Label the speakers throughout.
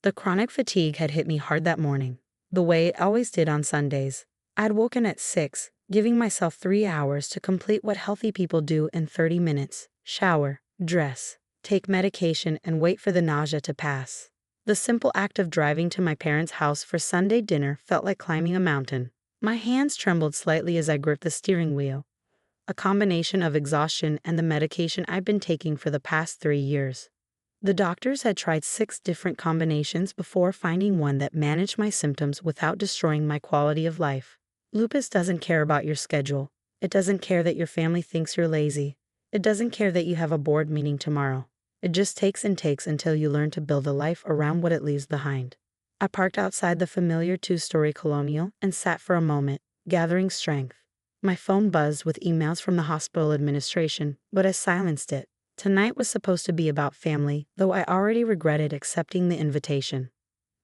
Speaker 1: The chronic fatigue had hit me hard that morning, the way it always did on Sundays. I'd woken at 6, giving myself 3 hours to complete what healthy people do in 30 minutes: shower, dress, take medication, and wait for the nausea to pass. The simple act of driving to my parents' house for Sunday dinner felt like climbing a mountain. My hands trembled slightly as I gripped the steering wheel, a combination of exhaustion and the medication I'd been taking for the past 3 years. The doctors had tried 6 different combinations before finding one that managed my symptoms without destroying my quality of life. Lupus doesn't care about your schedule. It doesn't care that your family thinks you're lazy. It doesn't care that you have a board meeting tomorrow. It just takes and takes until you learn to build a life around what it leaves behind. I parked outside the familiar 2-story colonial and sat for a moment, gathering strength. My phone buzzed with emails from the hospital administration, but I silenced it. Tonight was supposed to be about family, though I already regretted accepting the invitation.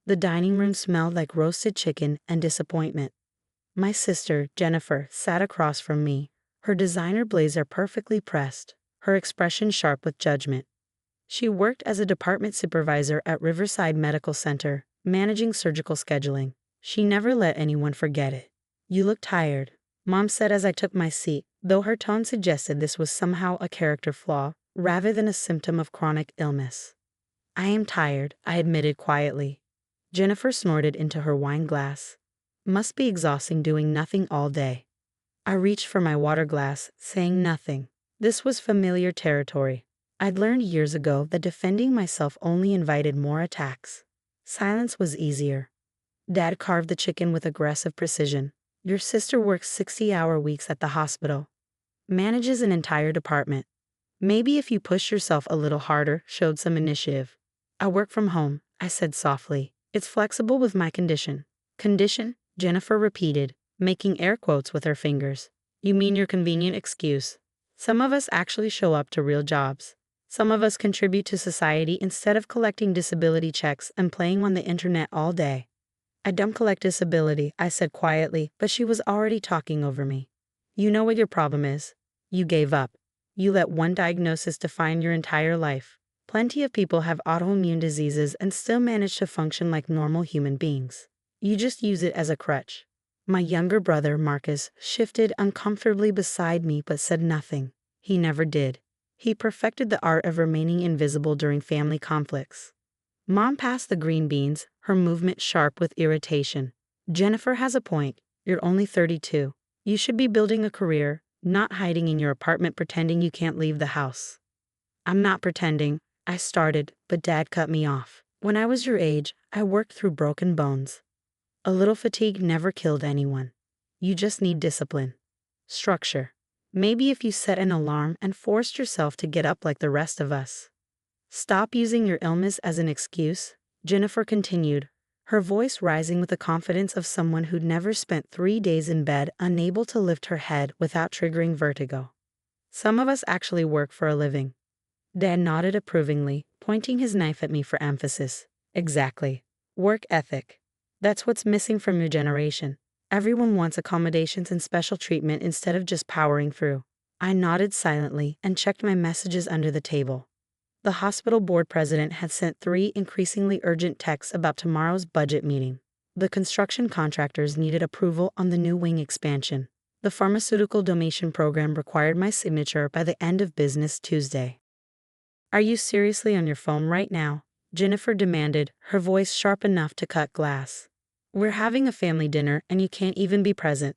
Speaker 1: The dining room smelled like roasted chicken and disappointment. My sister, Jennifer, sat across from me, her designer blazer perfectly pressed, her expression sharp with judgment. She worked as a department supervisor at Riverside Medical Center, managing surgical scheduling. She never let anyone forget it. "You look tired," Mom said as I took my seat, though her tone suggested this was somehow a character flaw, rather than a symptom of chronic illness. "I am tired," I admitted quietly. Jennifer snorted into her wine glass. "Must be exhausting doing nothing all day." I reached for my water glass, saying nothing. This was familiar territory. I'd learned years ago that defending myself only invited more attacks. Silence was easier. Dad carved the chicken with aggressive precision. "Your sister works 60-hour weeks at the hospital. Manages an entire department. Maybe if you pushed yourself a little harder, showed some initiative." "I work from home," I said softly. "It's flexible with my condition." "Condition?" Jennifer repeated, making air quotes with her fingers. "You mean your convenient excuse. Some of us actually show up to real jobs. Some of us contribute to society instead of collecting disability checks and playing on the internet all day." "I don't collect disability," I said quietly, but she was already talking over me. "You know what your problem is. You gave up. You let one diagnosis define your entire life. Plenty of people have autoimmune diseases and still manage to function like normal human beings. You just use it as a crutch." My younger brother, Marcus, shifted uncomfortably beside me but said nothing. He never did. He perfected the art of remaining invisible during family conflicts. Mom passed the green beans, her movement sharp with irritation. "Jennifer has a point. You're only 32. You should be building a career, not hiding in your apartment pretending you can't leave the house." "I'm not pretending," I started, but Dad cut me off. "When I was your age, I worked through broken bones. A little fatigue never killed anyone. You just need discipline. Structure. Maybe if you set an alarm and forced yourself to get up like the rest of us." "Stop using your illness as an excuse," Jennifer continued, her voice rising with the confidence of someone who'd never spent 3 days in bed unable to lift her head without triggering vertigo. "Some of us actually work for a living." Dad nodded approvingly, pointing his knife at me for emphasis. "Exactly. Work ethic. That's what's missing from your generation. Everyone wants accommodations and special treatment instead of just powering through." I nodded silently and checked my messages under the table. The hospital board president had sent 3 increasingly urgent texts about tomorrow's budget meeting. The construction contractors needed approval on the new wing expansion. The pharmaceutical donation program required my signature by the end of business Tuesday. "Are you seriously on your phone right now?" Jennifer demanded, her voice sharp enough to cut glass. "We're having a family dinner and you can't even be present."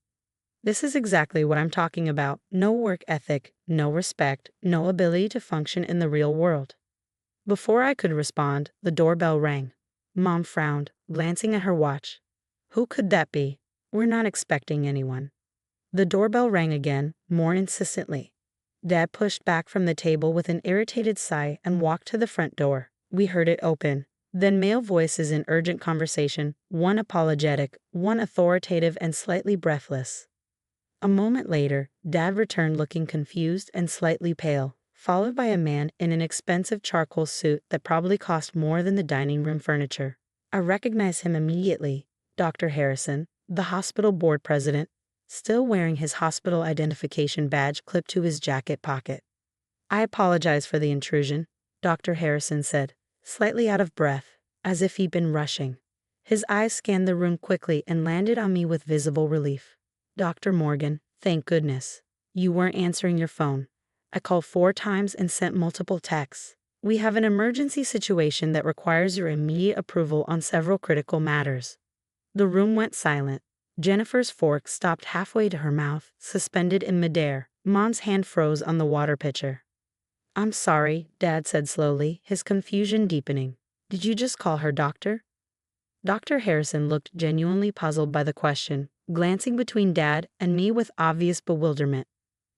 Speaker 1: This is exactly what I'm talking about. No work ethic, no respect, no ability to function in the real world. Before I could respond, the doorbell rang. Mom frowned, glancing at her watch. "Who could that be? We're not expecting anyone." The doorbell rang again, more insistently. Dad pushed back from the table with an irritated sigh and walked to the front door. We heard it open. Then male voices in urgent conversation, one apologetic, one authoritative and slightly breathless. A moment later, Dad returned looking confused and slightly pale, followed by a man in an expensive charcoal suit that probably cost more than the dining room furniture. I recognized him immediately, Dr. Harrison, the hospital board president, still wearing his hospital identification badge clipped to his jacket pocket. "I apologize for the intrusion," Dr. Harrison said, slightly out of breath. as if he'd been rushing. His eyes scanned the room quickly and landed on me with visible relief. Dr. Morgan, thank goodness. You weren't answering your phone. I called 4 times and sent multiple texts. We have an emergency situation that requires your immediate approval on several critical matters. The room went silent. Jennifer's fork stopped halfway to her mouth, suspended in midair. Mom's hand froze on the water pitcher. I'm sorry, Dad said slowly, his confusion deepening. Did you just call her doctor? Dr. Harrison looked genuinely puzzled by the question, glancing between Dad and me with obvious bewilderment.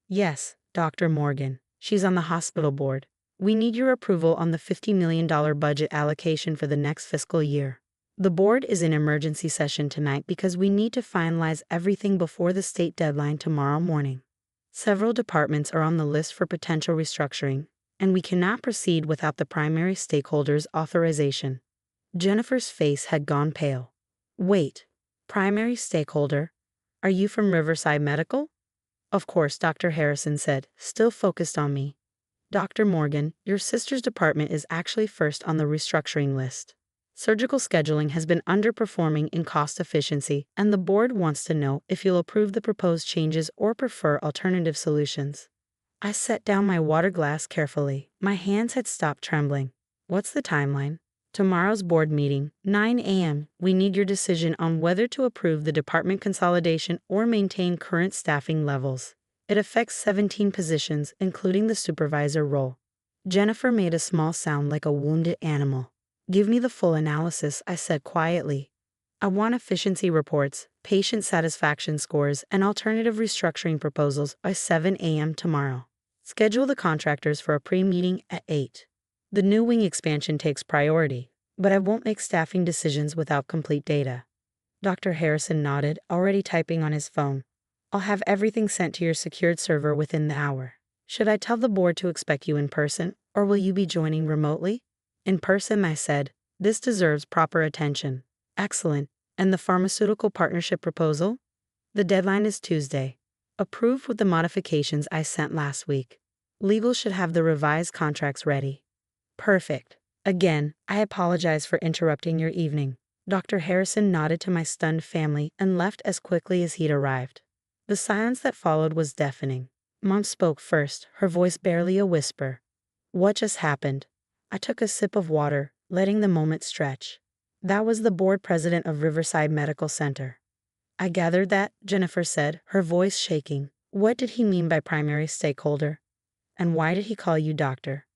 Speaker 1: Yes, Dr. Morgan. She's on the hospital board. We need your approval on the $50 million budget allocation for the next fiscal year. The board is in emergency session tonight because we need to finalize everything before the state deadline tomorrow morning. Several departments are on the list for potential restructuring, and we cannot proceed without the primary stakeholders' authorization. Jennifer's face had gone pale. Wait, primary stakeholder? Are you from Riverside Medical? Of course, Dr. Harrison said, still focused on me. Dr. Morgan, your sister's department is actually first on the restructuring list. Surgical scheduling has been underperforming in cost efficiency, and the board wants to know if you'll approve the proposed changes or prefer alternative solutions. I set down my water glass carefully. My hands had stopped trembling. What's the timeline? Tomorrow's board meeting, 9 a.m. We need your decision on whether to approve the department consolidation or maintain current staffing levels. It affects 17 positions, including the supervisor role. Jennifer made a small sound like a wounded animal. Give me the full analysis, I said quietly. I want efficiency reports, patient satisfaction scores, and alternative restructuring proposals by 7 a.m. tomorrow. Schedule the contractors for a pre-meeting at 8. The new wing expansion takes priority, but I won't make staffing decisions without complete data. Dr. Harrison nodded, already typing on his phone. I'll have everything sent to your secured server within the hour. Should I tell the board to expect you in person, or will you be joining remotely? In person, I said. This deserves proper attention. Excellent. And the pharmaceutical partnership proposal? The deadline is Tuesday. Approved with the modifications I sent last week. Legal should have the revised contracts ready. Perfect. Again, I apologize for interrupting your evening. Dr. Harrison nodded to my stunned family and left as quickly as he'd arrived. The silence that followed was deafening. Mom spoke first, her voice barely a whisper. What just happened? I took a sip of water, letting the moment stretch. That was the board president of Riverside Medical Center. I gathered that, Jennifer said, her voice shaking. What did he mean by primary stakeholder? And why did he call you doctor?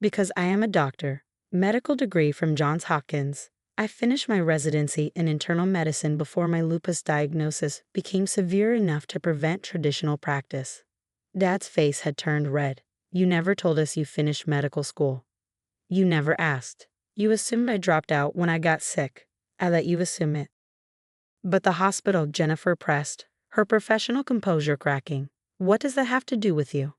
Speaker 1: Because I am a doctor. Medical degree from Johns Hopkins. I finished my residency in internal medicine before my lupus diagnosis became severe enough to prevent traditional practice. Dad's face had turned red. You never told us you finished medical school. You never asked. You assumed I dropped out when I got sick. I let you assume it. But the hospital, Jennifer pressed, her professional composure cracking. What does that have to do with you?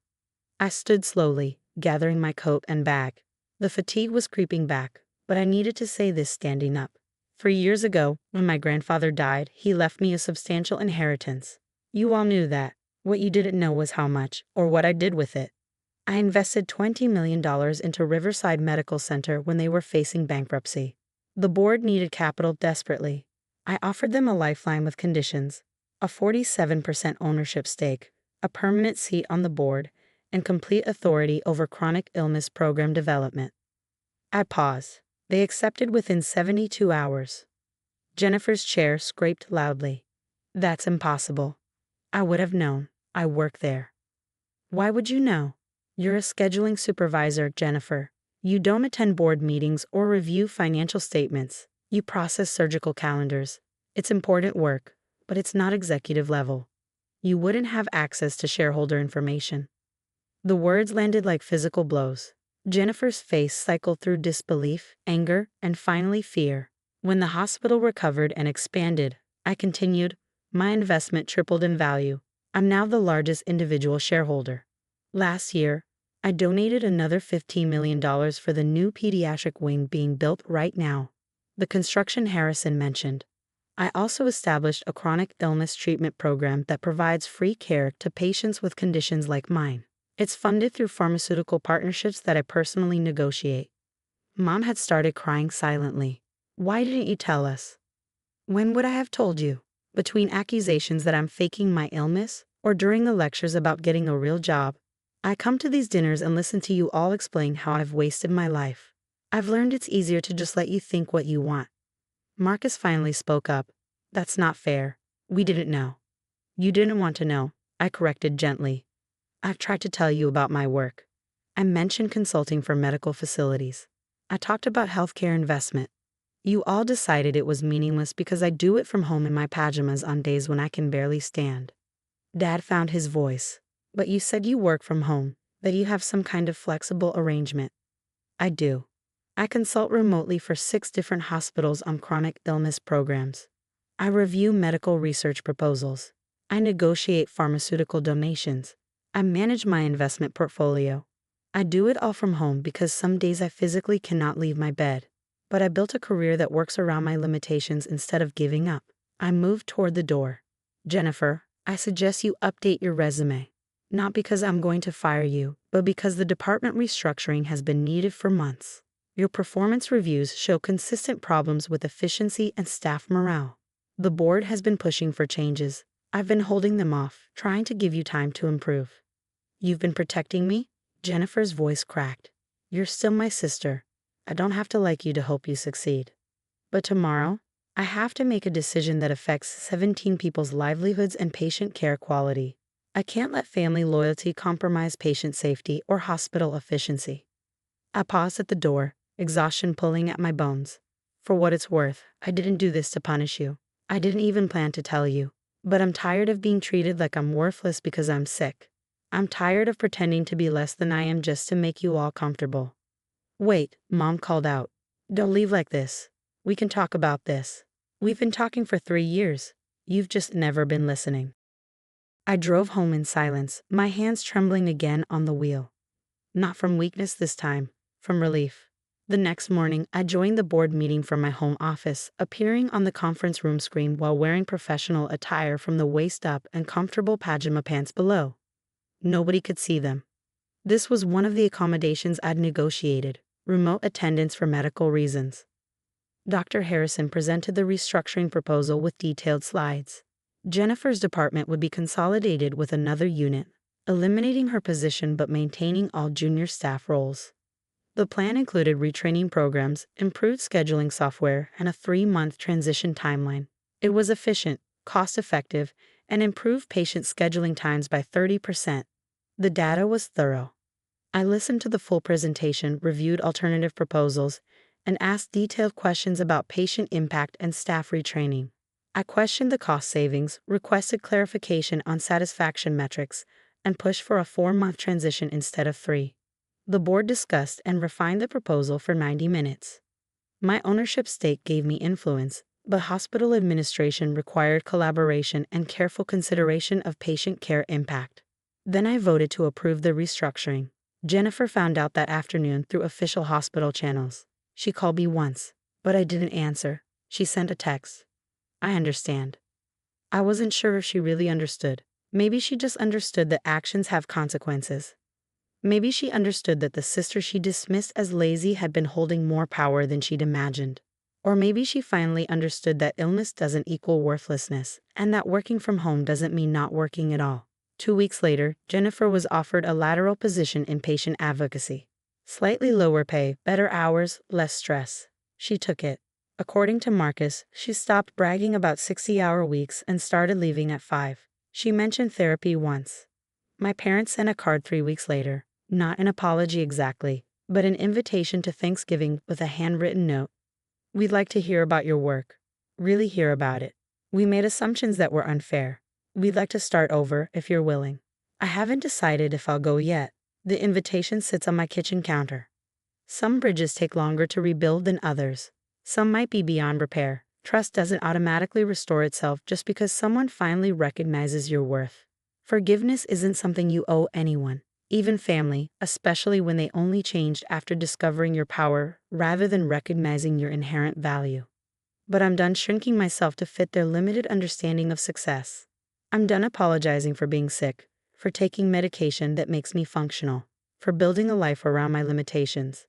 Speaker 1: I stood slowly, gathering my coat and bag. The fatigue was creeping back, but I needed to say this standing up. 3 years ago, when my grandfather died, he left me a substantial inheritance. You all knew that. What you didn't know was how much, or what I did with it. I invested $20 million into Riverside Medical Center when they were facing bankruptcy. The board needed capital desperately. I offered them a lifeline with conditions, a 47% ownership stake, a permanent seat on the board, and complete authority over chronic illness program development. I paused. They accepted within 72 hours. Jennifer's chair scraped loudly. That's impossible. I would have known. I work there. Why would you know? You're a scheduling supervisor, Jennifer. You don't attend board meetings or review financial statements. You process surgical calendars. It's important work, but it's not executive level. You wouldn't have access to shareholder information. The words landed like physical blows. Jennifer's face cycled through disbelief, anger, and finally fear. When the hospital recovered and expanded, I continued, my investment tripled in value. I'm now the largest individual shareholder. Last year, I donated another $15 million for the new pediatric wing being built right now. The construction Harrison mentioned. I also established a chronic illness treatment program that provides free care to patients with conditions like mine. It's funded through pharmaceutical partnerships that I personally negotiate. Mom had started crying silently. Why didn't you tell us? When would I have told you? Between accusations that I'm faking my illness, or during the lectures about getting a real job, I come to these dinners and listen to you all explain how I've wasted my life. I've learned it's easier to just let you think what you want. Marcus finally spoke up. That's not fair. We didn't know. You didn't want to know, I corrected gently. I've tried to tell you about my work. I mentioned consulting for medical facilities. I talked about healthcare investment. You all decided it was meaningless because I do it from home in my pajamas on days when I can barely stand. Dad found his voice. But you said you work from home, that you have some kind of flexible arrangement. I do. I consult remotely for 6 different hospitals on chronic illness programs. I review medical research proposals. I negotiate pharmaceutical donations. I manage my investment portfolio. I do it all from home because some days I physically cannot leave my bed. But I built a career that works around my limitations instead of giving up. I moved toward the door. Jennifer, I suggest you update your resume. Not because I'm going to fire you, but because the department restructuring has been needed for months. Your performance reviews show consistent problems with efficiency and staff morale. The board has been pushing for changes. I've been holding them off, trying to give you time to improve. You've been protecting me? Jennifer's voice cracked. You're still my sister. I don't have to like you to hope you succeed. But tomorrow, I have to make a decision that affects 17 people's livelihoods and patient care quality. I can't let family loyalty compromise patient safety or hospital efficiency. I paused at the door, exhaustion pulling at my bones. For what it's worth, I didn't do this to punish you. I didn't even plan to tell you. But I'm tired of being treated like I'm worthless because I'm sick. I'm tired of pretending to be less than I am just to make you all comfortable. Wait, Mom called out. Don't leave like this. We can talk about this. We've been talking for 3 years. You've just never been listening. I drove home in silence, my hands trembling again on the wheel. Not from weakness this time, from relief. The next morning, I joined the board meeting from my home office, appearing on the conference room screen while wearing professional attire from the waist up and comfortable pajama pants below. Nobody could see them. This was one of the accommodations I'd negotiated, remote attendance for medical reasons. Dr. Harrison presented the restructuring proposal with detailed slides. Jennifer's department would be consolidated with another unit, eliminating her position but maintaining all junior staff roles. The plan included retraining programs, improved scheduling software, and a 3-month transition timeline. It was efficient, cost-effective, and improved patient scheduling times by 30%. The data was thorough. I listened to the full presentation, reviewed alternative proposals, and asked detailed questions about patient impact and staff retraining. I questioned the cost savings, requested clarification on satisfaction metrics, and pushed for a 4-month transition instead of 3. The board discussed and refined the proposal for 90 minutes. My ownership stake gave me influence, but hospital administration required collaboration and careful consideration of patient care impact. Then I voted to approve the restructuring. Jennifer found out that afternoon through official hospital channels. She called me once, but I didn't answer. She sent a text. I understand. I wasn't sure if she really understood. Maybe she just understood that actions have consequences. Maybe she understood that the sister she dismissed as lazy had been holding more power than she'd imagined. Or maybe she finally understood that illness doesn't equal worthlessness, and that working from home doesn't mean not working at all. 2 weeks later, Jennifer was offered a lateral position in patient advocacy. Slightly lower pay, better hours, less stress. She took it. According to Marcus, she stopped bragging about 60-hour weeks and started leaving at 5. She mentioned therapy once. My parents sent a card 3 weeks later. Not an apology exactly, but an invitation to Thanksgiving with a handwritten note. We'd like to hear about your work. Really hear about it. We made assumptions that were unfair. We'd like to start over if you're willing. I haven't decided if I'll go yet. The invitation sits on my kitchen counter. Some bridges take longer to rebuild than others. Some might be beyond repair. Trust doesn't automatically restore itself just because someone finally recognizes your worth. Forgiveness isn't something you owe anyone. Even family, especially when they only changed after discovering your power rather than recognizing your inherent value. But I'm done shrinking myself to fit their limited understanding of success. I'm done apologizing for being sick, for taking medication that makes me functional, for building a life around my limitations.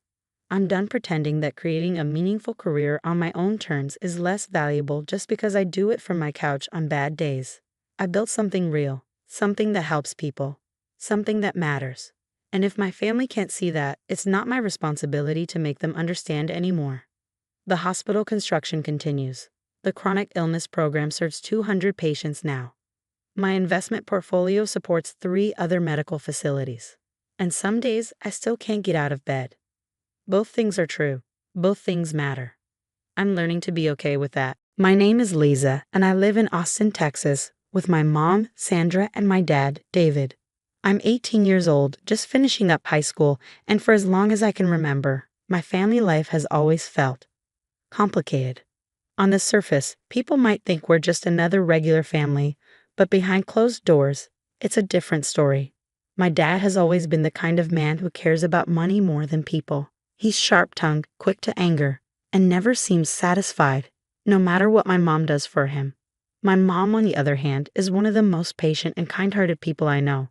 Speaker 1: I'm done pretending that creating a meaningful career on my own terms is less valuable just because I do it from my couch on bad days. I built something real, something that helps people, something that matters. And if my family can't see that, it's not my responsibility to make them understand anymore. The hospital construction continues. The chronic illness program serves 200 patients now. My investment portfolio supports 3 other medical facilities. And some days I still can't get out of bed. Both things are true. Both things matter. I'm learning to be okay with that. My name is Lisa, and I live in Austin, Texas, with my mom, Sandra, and my dad, David. I'm 18 years old, just finishing up high school, and for as long as I can remember, my family life has always felt complicated. On the surface, people might think we're just another regular family, but behind closed doors, it's a different story. My dad has always been the kind of man who cares about money more than people. He's sharp-tongued, quick to anger, and never seems satisfied, no matter what my mom does for him. My mom, on the other hand, is one of the most patient and kind-hearted people I know.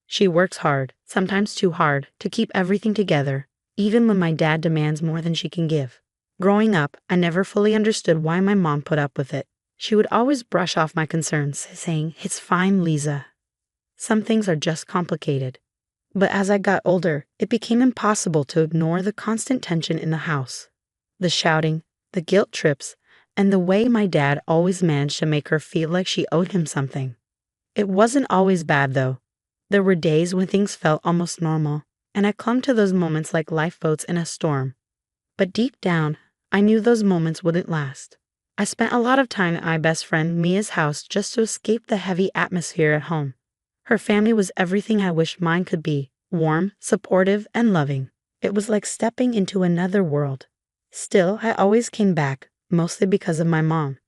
Speaker 1: She works hard, sometimes too hard, to keep everything together, even when my dad demands more than she can give. Growing up, I never fully understood why my mom put up with it. She would always brush off my concerns, saying, "It's fine, Lisa. Some things are just complicated." But as I got older, it became impossible to ignore the constant tension in the house. The shouting, the guilt trips, and the way my dad always managed to make her feel like she owed him something. It wasn't always bad, though. There were days when things felt almost normal, and I clung to those moments like lifeboats in a storm. But deep down, I knew those moments wouldn't last. I spent a lot of time at my best friend Mia's house just to escape the heavy atmosphere at home. Her family was everything I wished mine could be: warm, supportive, and loving. It was like stepping into another world. Still, I always came back, mostly because of my mom.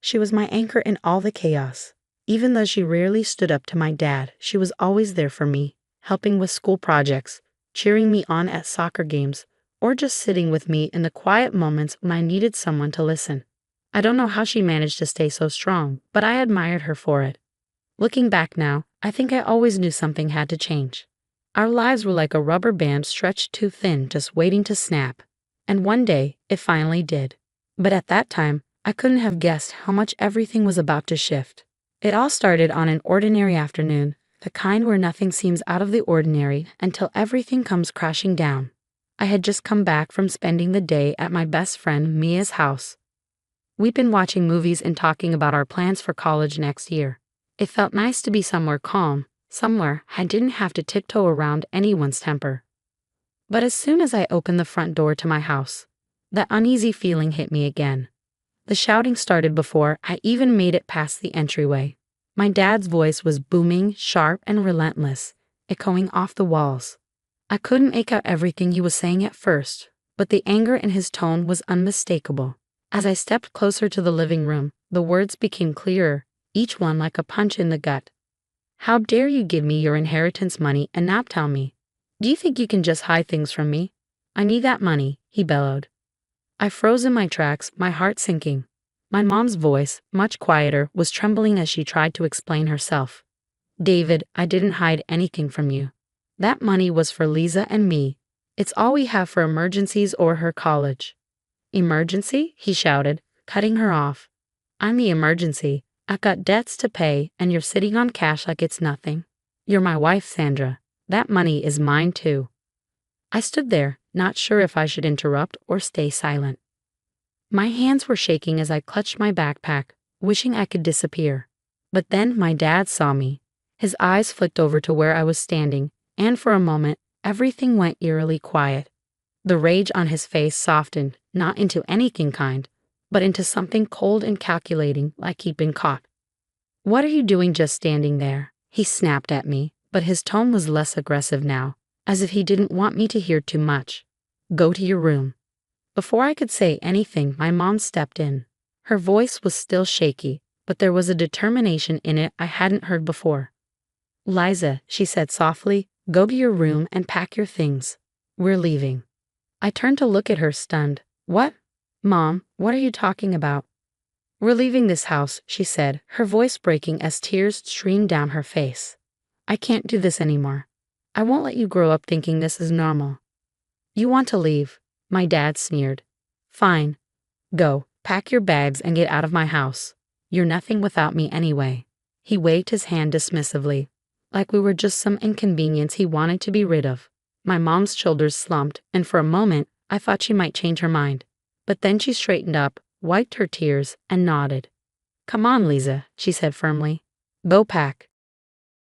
Speaker 1: She was my anchor in all the chaos. Even though she rarely stood up to my dad, she was always there for me, helping with school projects, cheering me on at soccer games, or just sitting with me in the quiet moments when I needed someone to listen. I don't know how she managed to stay so strong, but I admired her for it. Looking back now, I think I always knew something had to change. Our lives were like a rubber band stretched too thin, just waiting to snap. And one day, it finally did. But at that time, I couldn't have guessed how much everything was about to shift. It all started on an ordinary afternoon, the kind where nothing seems out of the ordinary until everything comes crashing down. I had just come back from spending the day at my best friend Mia's house. We'd been watching movies and talking about our plans for college next year. It felt nice to be somewhere calm, somewhere I didn't have to tiptoe around anyone's temper. But as soon as I opened the front door to my house, that uneasy feeling hit me again. The shouting started before I even made it past the entryway. My dad's voice was booming, sharp, and relentless, echoing off the walls. I couldn't make out everything he was saying at first, but the anger in his tone was unmistakable. As I stepped closer to the living room, the words became clearer, each one like a punch in the gut. "How dare you give me your inheritance money and not tell me? Do you think you can just hide things from me? I need that money," he bellowed. I froze in my tracks, my heart sinking. My mom's voice, much quieter, was trembling as she tried to explain herself. "David, I didn't hide anything from you. That money was for Lisa and me. It's all we have for emergencies or her college." "Emergency?" he shouted, cutting her off. "I'm the emergency. I've got debts to pay, and you're sitting on cash like it's nothing. You're my wife, Sandra. That money is mine too." I stood there, not sure if I should interrupt or stay silent. My hands were shaking as I clutched my backpack, wishing I could disappear. But then my dad saw me. His eyes flicked over to where I was standing, and for a moment, everything went eerily quiet. The rage on his face softened, not into anything kind, but into something cold and calculating, like he'd been caught. "What are you doing just standing there?" he snapped at me, but his tone was less aggressive now, as if he didn't want me to hear too much. "Go to your room." Before I could say anything, my mom stepped in. Her voice was still shaky, but there was a determination in it I hadn't heard before. "Liza," she said softly, "go to your room and pack your things. We're leaving." I turned to look at her, stunned. "What? Mom, what are you talking about?" "We're leaving this house," she said, her voice breaking as tears streamed down her face. "I can't do this anymore. I won't let you grow up thinking this is normal." "You want to leave?" My dad sneered. Fine. Go, pack your bags and get out of my house. You're nothing without me anyway. He waved his hand dismissively, like we were just some inconvenience he wanted to be rid of. My mom's shoulders slumped, and for a moment, I thought she might change her mind. But then she straightened up, wiped her tears, and nodded. Come on, Lisa, she said firmly. Go pack.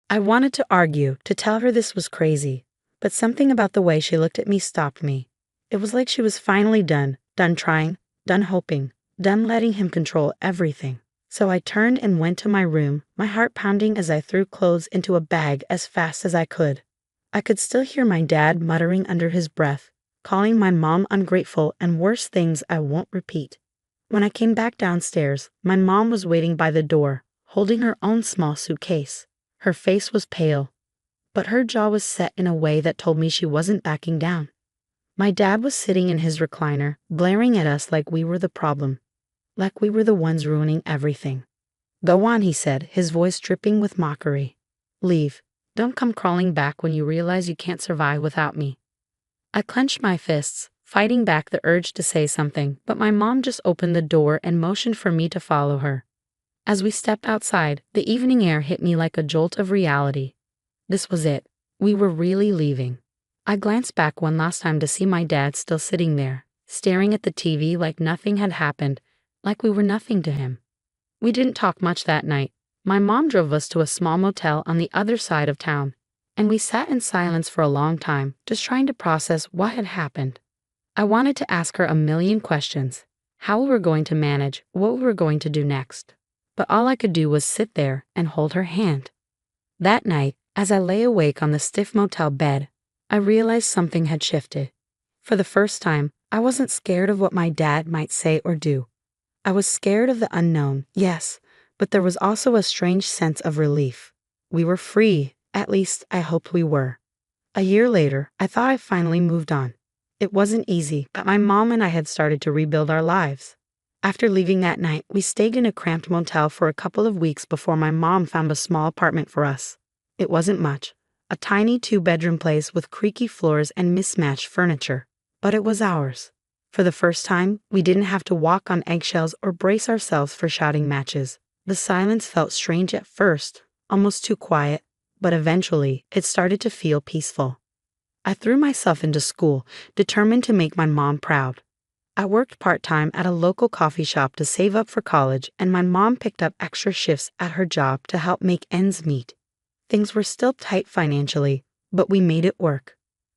Speaker 1: I wanted to argue, to tell her this was crazy, but something about the way she looked at me stopped me. It was like she was finally done trying, done hoping, done letting him control everything. So I turned and went to my room, my heart pounding as I threw clothes into a bag as fast as I could. I could still hear my dad muttering under his breath, calling my mom ungrateful and worse things I won't repeat. When I came back downstairs, my mom was waiting by the door, holding her own small suitcase. Her face was pale, but her jaw was set in a way that told me she wasn't backing down. My dad was sitting in his recliner, glaring at us like we were the problem, like we were the ones ruining everything. Go on, he said, his voice dripping with mockery. Leave. Don't come crawling back when you realize you can't survive without me. I clenched my fists, fighting back the urge to say something, but my mom just opened the door and motioned for me to follow her. As we stepped outside, the evening air hit me like a jolt of reality. This was it. We were really leaving. I glanced back one last time to see my dad still sitting there, staring at the TV like nothing had happened, like we were nothing to him. We didn't talk much that night. My mom drove us to a small motel on the other side of town, and we sat in silence for a long time, just trying to process what had happened. I wanted to ask her a million questions, how we were going to manage, what we were going to do next. But all I could do was sit there and hold her hand. That night, as I lay awake on the stiff motel bed, I realized something had shifted. For the first time, I wasn't scared of what my dad might say or do. I was scared of the unknown, yes, but there was also a strange sense of relief. We were free, at least I hoped we were. A year later, I thought I finally moved on. It wasn't easy, but my mom and I had started to rebuild our lives. After leaving that night, we stayed in a cramped motel for a couple of weeks before my mom found a small apartment for us. It wasn't much. A tiny 2-bedroom place with creaky floors and mismatched furniture. But it was ours. For the first time, we didn't have to walk on eggshells or brace ourselves for shouting matches. The silence felt strange at first, almost too quiet, but eventually it started to feel peaceful. I threw myself into school, determined to make my mom proud. I worked part-time at a local coffee shop to save up for college, and my mom picked up extra shifts at her job to help make ends meet. Things were still tight financially, but we made it work.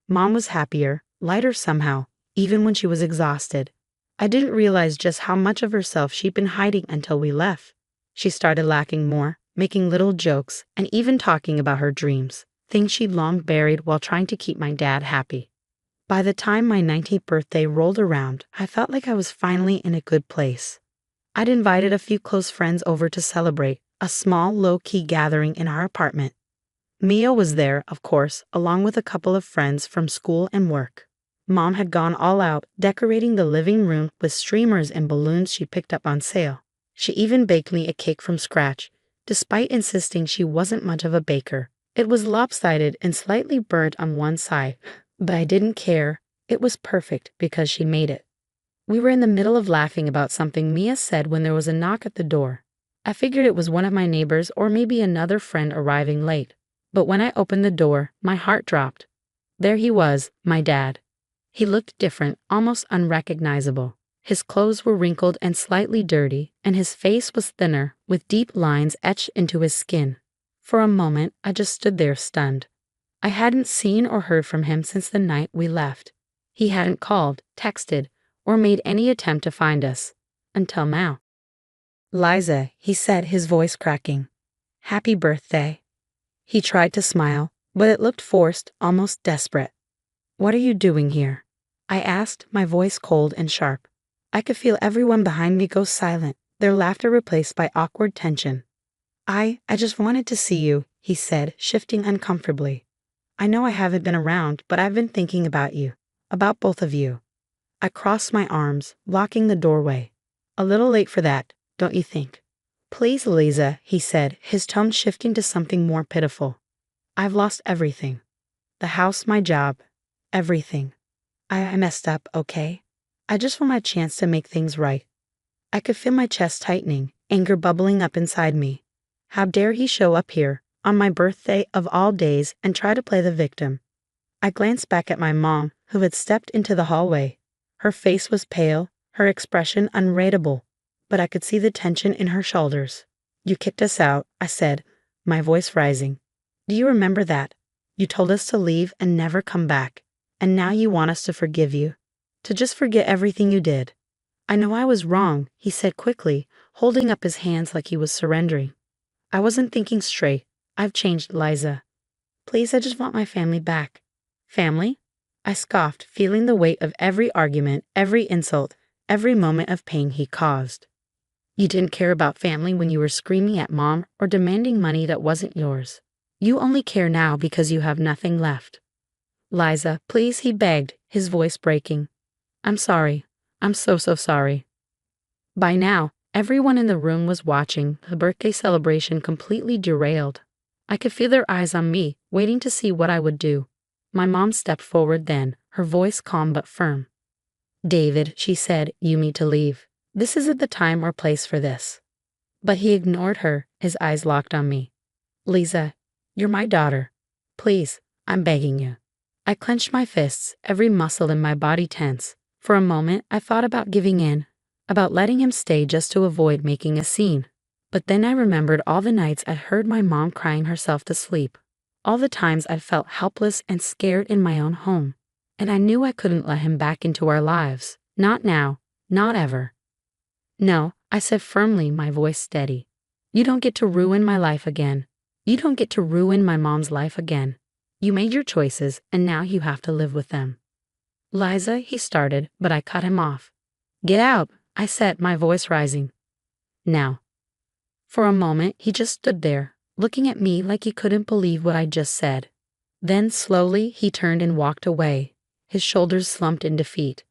Speaker 1: Mom was happier, lighter somehow, even when she was exhausted. I didn't realize just how much of herself she'd been hiding until we left. She started laughing more, making little jokes, and even talking about her dreams, things she'd long buried while trying to keep my dad happy. By the time my 19th birthday rolled around, I felt like I was finally in a good place. I'd invited a few close friends over to celebrate, a small, low-key gathering in our apartment. Mia was there, of course, along with a couple of friends from school and work. Mom had gone all out, decorating the living room with streamers and balloons she picked up on sale. She even baked me a cake from scratch, despite insisting she wasn't much of a baker. It was lopsided and slightly burnt on one side, but I didn't care. It was perfect because she made it. We were in the middle of laughing about something Mia said when there was a knock at the door. I figured it was one of my neighbors or maybe another friend arriving late. But when I opened the door, my heart dropped. There he was, my dad. He looked different, almost unrecognizable. His clothes were wrinkled and slightly dirty, and his face was thinner, with deep lines etched into his skin. For a moment, I just stood there stunned. I hadn't seen or heard from him since the night we left. He hadn't called, texted, or made any attempt to find us. Until now. Liza, he said, his voice cracking. Happy birthday. He tried to smile, but it looked forced, almost desperate. What are you doing here? I asked, my voice cold and sharp. I could feel everyone behind me go silent, their laughter replaced by awkward tension. I just wanted to see you, he said, shifting uncomfortably. I know I haven't been around, but I've been thinking about you, about both of you. I crossed my arms, blocking the doorway. A little late for that, don't you think? Please, Lisa, he said, his tone shifting to something more pitiful. I've lost everything. The house, my job, everything. I messed up, okay? I just want my chance to make things right. I could feel my chest tightening, anger bubbling up inside me. How dare he show up here, on my birthday of all days, and try to play the victim? I glanced back at my mom, who had stepped into the hallway. Her face was pale, her expression unreadable, but I could see the tension in her shoulders. You kicked us out, I said, my voice rising. Do you remember that? You told us to leave and never come back, and now you want us to forgive you, to just forget everything you did. I know I was wrong, he said quickly, holding up his hands like he was surrendering. I wasn't thinking straight. I've changed, Liza. Please, I just want my family back. Family? I scoffed, feeling the weight of every argument, every insult, every moment of pain he caused. You didn't care about family when you were screaming at mom or demanding money that wasn't yours. You only care now because you have nothing left. Liza, please, he begged, his voice breaking. I'm sorry. I'm so sorry. By now, everyone in the room was watching, the birthday celebration completely derailed. I could feel their eyes on me, waiting to see what I would do. My mom stepped forward then, her voice calm but firm. David, she said, you need to leave. This isn't the time or place for this. But he ignored her, his eyes locked on me. Liza, you're my daughter. Please, I'm begging you. I clenched my fists, every muscle in my body tense. For a moment, I thought about giving in, about letting him stay just to avoid making a scene. But then I remembered all the nights I'd heard my mom crying herself to sleep. All the times I'd felt helpless and scared in my own home. And I knew I couldn't let him back into our lives. Not now. Not ever. No, I said firmly, my voice steady. You don't get to ruin my life again. You don't get to ruin my mom's life again. You made your choices, and now you have to live with them. Liza, he started, but I cut him off. Get out, I said, my voice rising. Now. For a moment, he just stood there, looking at me like he couldn't believe what I'd just said. Then, slowly, he turned and walked away, his shoulders slumped in defeat.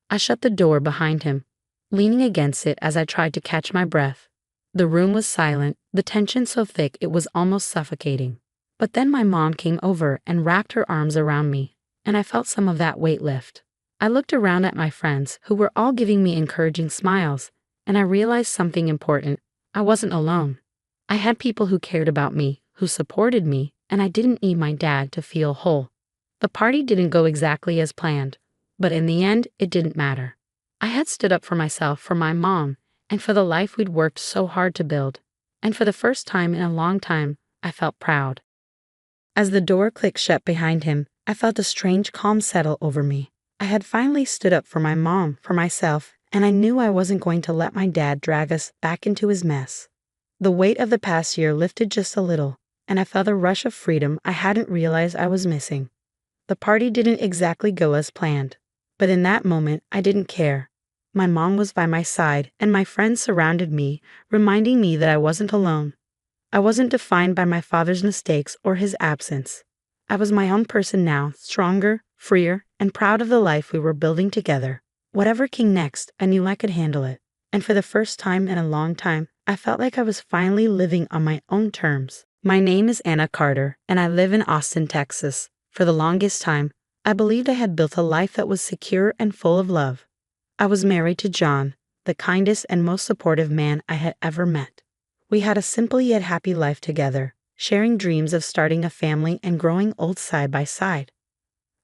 Speaker 1: I shut the door behind him, leaning against it as I tried to catch my breath. The room was silent, the tension so thick it was almost suffocating. But then my mom came over and wrapped her arms around me, and I felt some of that weight lift. I looked around at my friends, who were all giving me encouraging smiles, and I realized something important. I wasn't alone. I had people who cared about me, who supported me, and I didn't need my dad to feel whole. The party didn't go exactly as planned, but in the end, it didn't matter. I had stood up for myself, for my mom, and for the life we'd worked so hard to build. And for the first time in a long time, I felt proud. As the door clicked shut behind him, I felt a strange calm settle over me. I had finally stood up for my mom, for myself, and I knew I wasn't going to let my dad drag us back into his mess. The weight of the past year lifted just a little, and I felt a rush of freedom I hadn't realized I was missing. The party didn't exactly go as planned, but in that moment, I didn't care. My mom was by my side, and my friends surrounded me, reminding me that I wasn't alone. I wasn't defined by my father's mistakes or his absence. I was my own person now, stronger, freer, and proud of the life we were building together. Whatever came next, I knew I could handle it. And for the first time in a long time, I felt like I was finally living on my own terms. My name is Anna Carter, and I live in Austin, Texas. For the longest time, I believed I had built a life that was secure and full of love. I was married to John, the kindest and most supportive man I had ever met. We had a simple yet happy life together, sharing dreams of starting a family and growing old side by side.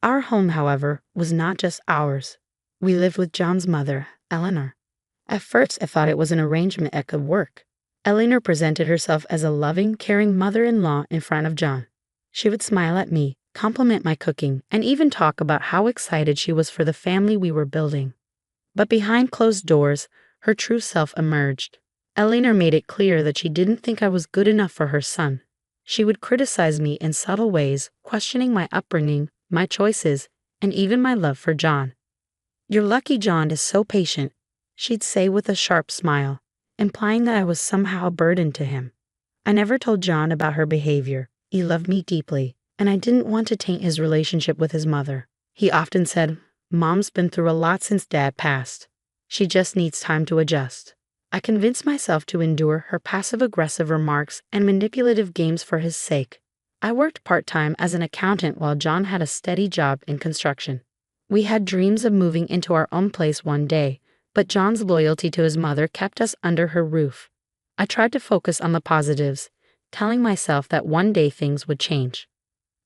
Speaker 1: Our home, however, was not just ours. We lived with John's mother, Eleanor. At first, I thought it was an arrangement that could work. Eleanor presented herself as a loving, caring mother-in-law in front of John. She would smile at me, compliment my cooking, and even talk about how excited she was for the family we were building. But behind closed doors, her true self emerged. Eleanor made it clear that she didn't think I was good enough for her son. She would criticize me in subtle ways, questioning my upbringing, my choices, and even my love for John. "You're lucky John is so patient," she'd say with a sharp smile, implying that I was somehow a burden to him. I never told John about her behavior. He loved me deeply, and I didn't want to taint his relationship with his mother. He often said, "Mom's been through a lot since Dad passed. She just needs time to adjust." I convinced myself to endure her passive-aggressive remarks and manipulative games for his sake. I worked part-time as an accountant while John had a steady job in construction. We had dreams of moving into our own place one day, but John's loyalty to his mother kept us under her roof. I tried to focus on the positives, telling myself that one day things would change.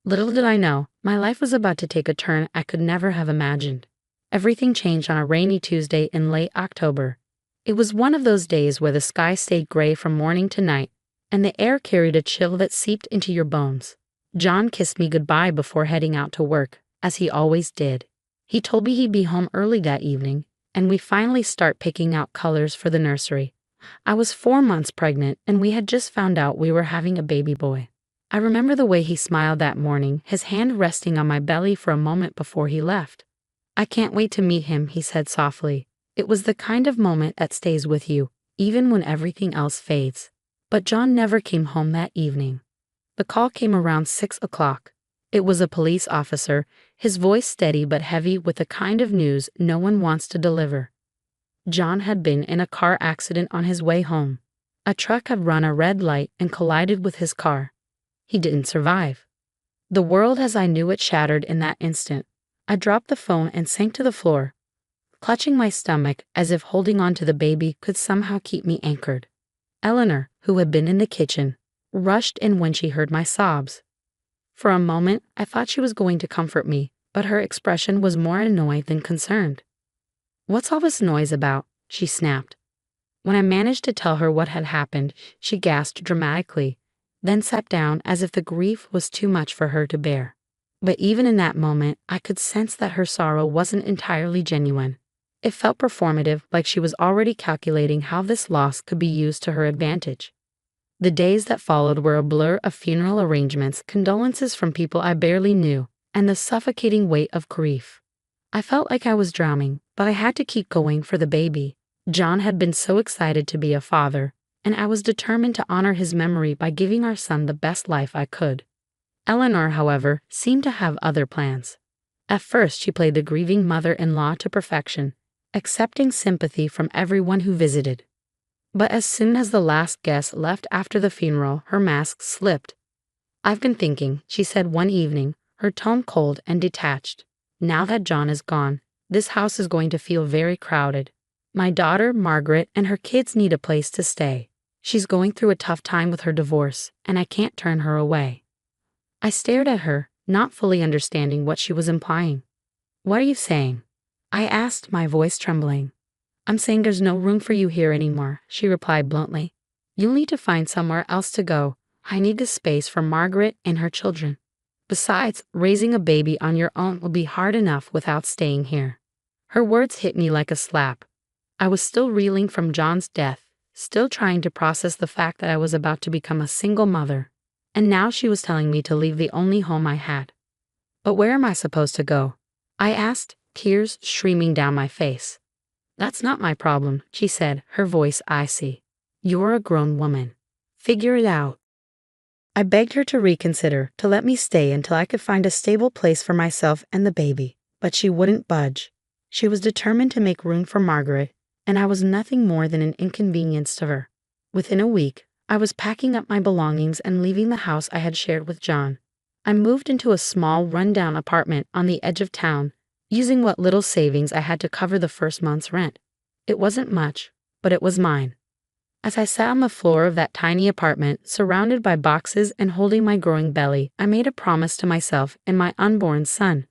Speaker 1: Little did I know, my life was about to take a turn I could never have imagined. Everything changed on a rainy Tuesday in late October. It was one of those days where the sky stayed gray from morning to night, and the air carried a chill that seeped into your bones. John kissed me goodbye before heading out to work, as he always did. He told me he'd be home early that evening, and we finally start picking out colors for the nursery. I was 4 months pregnant, and we had just found out we were having a baby boy. I remember the way he smiled that morning, his hand resting on my belly for a moment before he left. "I can't wait to meet him," he said softly. It was the kind of moment that stays with you, even when everything else fades. But John never came home that evening. The call came around 6 o'clock. It was a police officer, his voice steady but heavy with the kind of news no one wants to deliver. John had been in a car accident on his way home. A truck had run a red light and collided with his car. He didn't survive. The world as I knew it shattered in that instant. I dropped the phone and sank to the floor, clutching my stomach as if holding on to the baby could somehow keep me anchored. Eleanor, who had been in the kitchen, rushed in when she heard my sobs. For a moment, I thought she was going to comfort me, but her expression was more annoyed than concerned. "What's all this noise about?" she snapped. When I managed to tell her what had happened, she gasped dramatically, then sat down as if the grief was too much for her to bear. But even in that moment, I could sense that her sorrow wasn't entirely genuine. It felt performative, like she was already calculating how this loss could be used to her advantage. The days that followed were a blur of funeral arrangements, condolences from people I barely knew, and the suffocating weight of grief. I felt like I was drowning, but I had to keep going for the baby. John had been so excited to be a father, and I was determined to honor his memory by giving our son the best life I could. Eleanor, however, seemed to have other plans. At first, she played the grieving mother-in-law to perfection, accepting sympathy from everyone who visited. But as soon as the last guest left after the funeral, her mask slipped. "I've been thinking," she said one evening, her tone cold and detached. "Now that John is gone, this house is going to feel very crowded. My daughter, Margaret, and her kids need a place to stay. She's going through a tough time with her divorce, and I can't turn her away." I stared at her, not fully understanding what she was implying. "What are you saying?" I asked, my voice trembling. "I'm saying there's no room for you here anymore," she replied bluntly. "You'll need to find somewhere else to go. I need the space for Margaret and her children. Besides, raising a baby on your own will be hard enough without staying here." Her words hit me like a slap. I was still reeling from John's death, still trying to process the fact that I was about to become a single mother. And now she was telling me to leave the only home I had. "But where am I supposed to go?" I asked, tears streaming down my face. "That's not my problem," she said, her voice icy. "You're a grown woman. Figure it out." I begged her to reconsider, to let me stay until I could find a stable place for myself and the baby, but she wouldn't budge. She was determined to make room for Margaret, and I was nothing more than an inconvenience to her. Within a week, I was packing up my belongings and leaving the house I had shared with John. I moved into a small, run-down apartment on the edge of town, using what little savings I had to cover the first month's rent. It wasn't much, but it was mine. As I sat on the floor of that tiny apartment, surrounded by boxes and holding my growing belly, I made a promise to myself and my unborn son.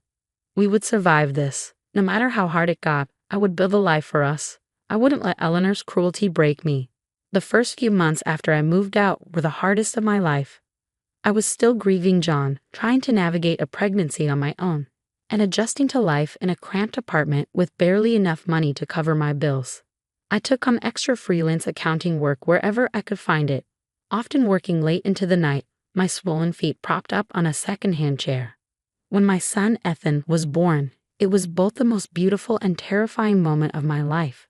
Speaker 1: We would survive this. No matter how hard it got, I would build a life for us. I wouldn't let Eleanor's cruelty break me. The first few months after I moved out were the hardest of my life. I was still grieving John, trying to navigate a pregnancy on my own, and adjusting to life in a cramped apartment with barely enough money to cover my bills. I took on extra freelance accounting work wherever I could find it, often working late into the night, my swollen feet propped up on a second-hand chair. When my son Ethan was born, it was both the most beautiful and terrifying moment of my life.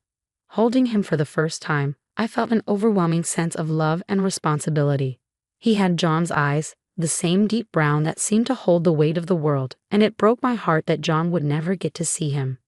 Speaker 1: Holding him for the first time, I felt an overwhelming sense of love and responsibility. He had John's eyes, the same deep brown that seemed to hold the weight of the world, and it broke my heart that John would never get to see him.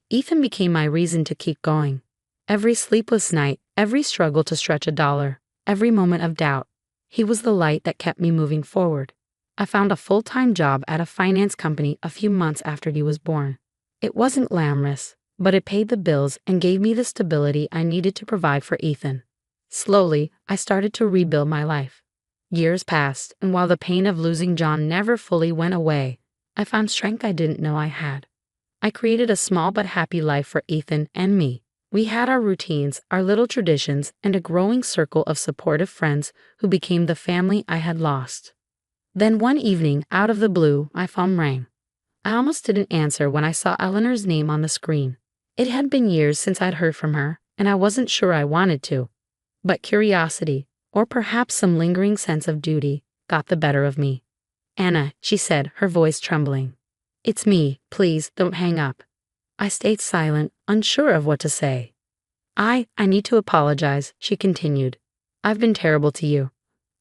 Speaker 1: Ethan became my reason to keep going. Every sleepless night, every struggle to stretch a dollar, every moment of doubt, he was the light that kept me moving forward. I found a full-time job at a finance company a few months after he was born. It wasn't glamorous, but it paid the bills and gave me the stability I needed to provide for Ethan. Slowly, I started to rebuild my life. Years passed, and while the pain of losing John never fully went away, I found strength I didn't know I had. I created a small but happy life for Ethan and me. We had our routines, our little traditions, and a growing circle of supportive friends who became the family I had lost. Then one evening, out of the blue, my phone rang. I almost didn't answer when I saw Eleanor's name on the screen. It had been years since I'd heard from her, and I wasn't sure I wanted to. But curiosity, or perhaps some lingering sense of duty, got the better of me. "Anna," she said, her voice trembling. "It's me, please don't hang up." I stayed silent, unsure of what to say. I need to apologize," she continued. "I've been terrible to you.